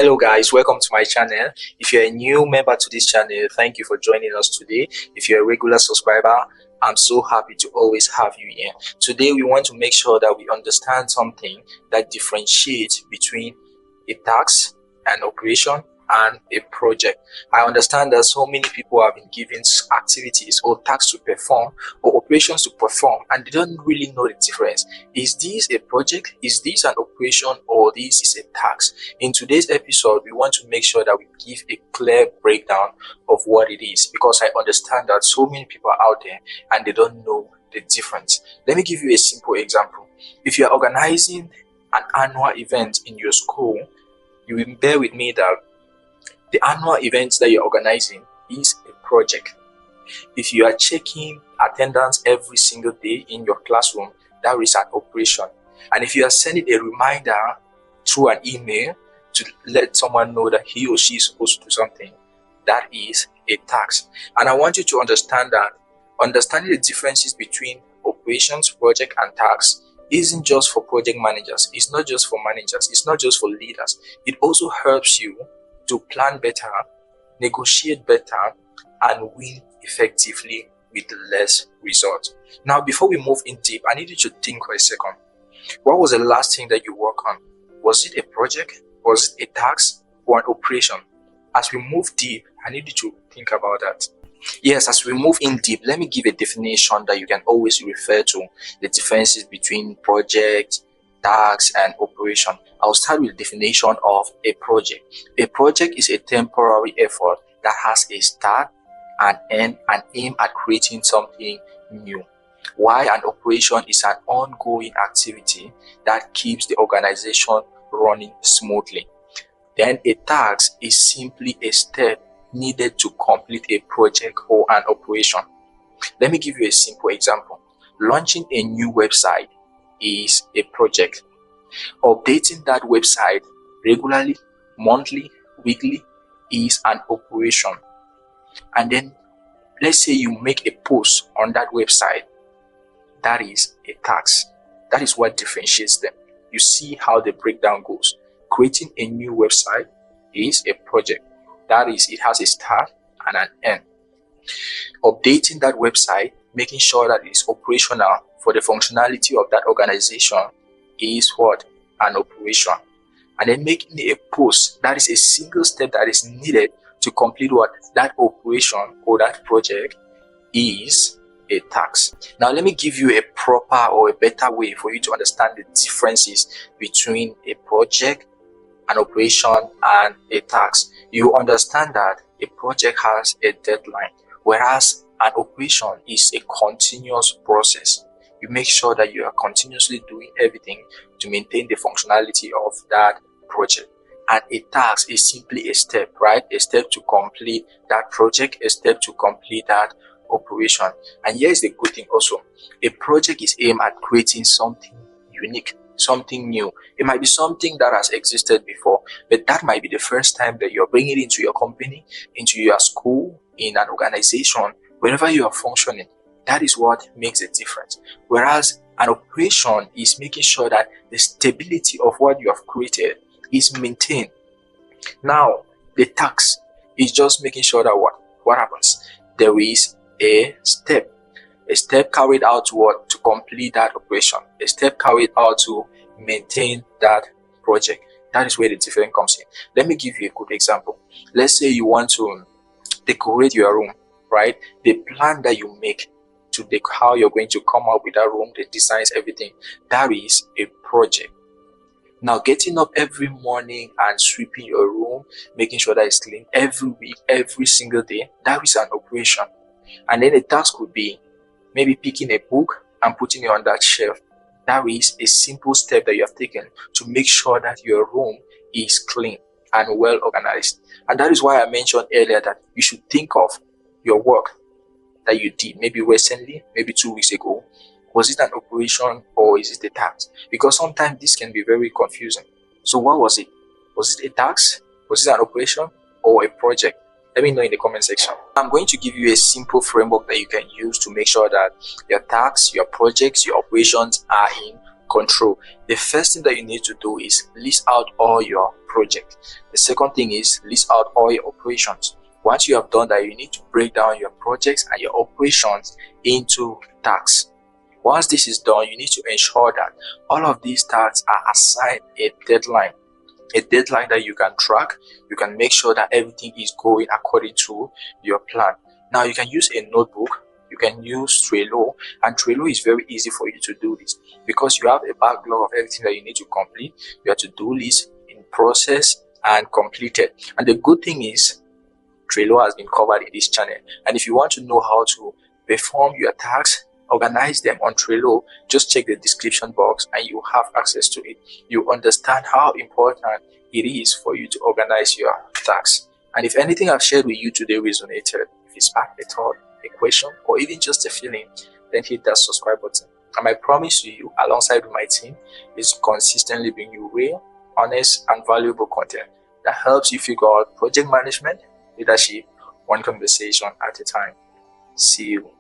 Hello guys, welcome to my channel. If you're a new member to this channel, thank you for joining us today. If you're a regular subscriber, I'm so happy to always have you here. Today we want to make sure that we understand something that differentiates between a task, an operation, and a project. I understand that so many people have been given activities or tasks to perform or operations to perform, and they don't really know the difference. Is this a project? Is this an operation? Or this is a task? In today's episode, we want to make sure that we give a clear breakdown of what it is, because I understand that so many people are out there and they don't know the difference. Let me give you a simple example. If you are organizing an annual event in your school, you will bear with me that the annual events that you're organizing is a project. If you are checking attendance every single day in your classroom, that is an operation. And if you are sending a reminder through an email to let someone know that he or she is supposed to do something, that is a task. And I want you to understand that understanding the differences between operations, project, and tasks isn't just for project managers. It's not just for managers. It's not just for leaders. It also helps you to plan better, negotiate better, and win effectively with less results. Now, before we move in deep, I need you to think for a second. What was the last thing that you worked on? Was it a project? Was it a task or an operation? As we move deep, I need you to think about that. Yes, as we move in deep, let me give a definition that you can always refer to, the differences between project, task, and operation. I'll start with the definition of a project. A project is a temporary effort that has a start, an end, and aim at creating something new. While an operation is an ongoing activity that keeps the organization running smoothly. Then a task is simply a step needed to complete a project or an operation. Let me give you a simple example. Launching a new website is a project. Updating that website regularly, monthly, weekly is an operation. And then let's say you make a post on that website, that is a task. That is what differentiates them. You see how the breakdown goes. Creating a new website is a project. That is, it has a start and an end. Updating that website, making sure that it is operational for the functionality of that organization is what? An operation. And then making a post, that is a single step that is needed to complete what? That operation or that project is a task. Now let me give you a proper or a better way for you to understand the differences between a project, an operation, and a task. You understand that a project has a deadline, whereas an operation is a continuous process. You make sure that you are continuously doing everything to maintain the functionality of that project. And a task is simply a step, right? A step to complete that project, a step to complete that operation. And here's the good thing also. A project is aimed at creating something unique, something new. It might be something that has existed before, but that might be the first time that you're bringing it into your company, into your school, in an organization, wherever you are functioning. That is what makes a difference. Whereas an operation is making sure that the stability of what you have created is maintained. Now, the task is just making sure that what happens? There is a step carried out to complete that operation, a step carried out to maintain that project. That is where the difference comes in. Let me give you a good example. Let's say you want to decorate your room, right? The plan that you make to how you're going to come up with that room, the designs, everything, that is a project. Now, getting up every morning and sweeping your room, making sure that it's clean every week, every single day, that is an operation. And then a task could be maybe picking a book and putting it on that shelf. That is a simple step that you have taken to make sure that your room is clean and well organized. And that is why I mentioned earlier that you should think of your work that you did maybe recently, maybe 2 weeks ago. Was it an operation or is it a task? Because sometimes this can be very confusing. So what was it? Was it a task? Was it an operation or a project? Let me know in the comment section. I'm going to give you a simple framework that you can use to make sure that your tasks, your projects, your operations are in control. The first thing that you need to do is list out all your project. The second thing is list out all your operations. Once you have done that, you need to break down your projects and your operations into tasks. Once this is done, you need to ensure that all of these tasks are assigned a deadline that you can track. You can make sure that everything is going according to your plan. Now, you can use a notebook, you can use Trello, and Trello is very easy for you to do this because you have a backlog of everything that you need to complete. Your to-do list in process and completed. And the good thing is Trello has been covered in this channel. And if you want to know how to perform your tasks, organize them on Trello, just check the description box and you have access to it. You understand how important it is for you to organize your tasks. And if anything I've shared with you today resonated, if it sparked a thought, a question, or even just a feeling, then hit that subscribe button. And my promise to you, alongside with my team, is to consistently bring you real, honest, and valuable content that helps you figure out project management, leadership, one conversation at a time. See you.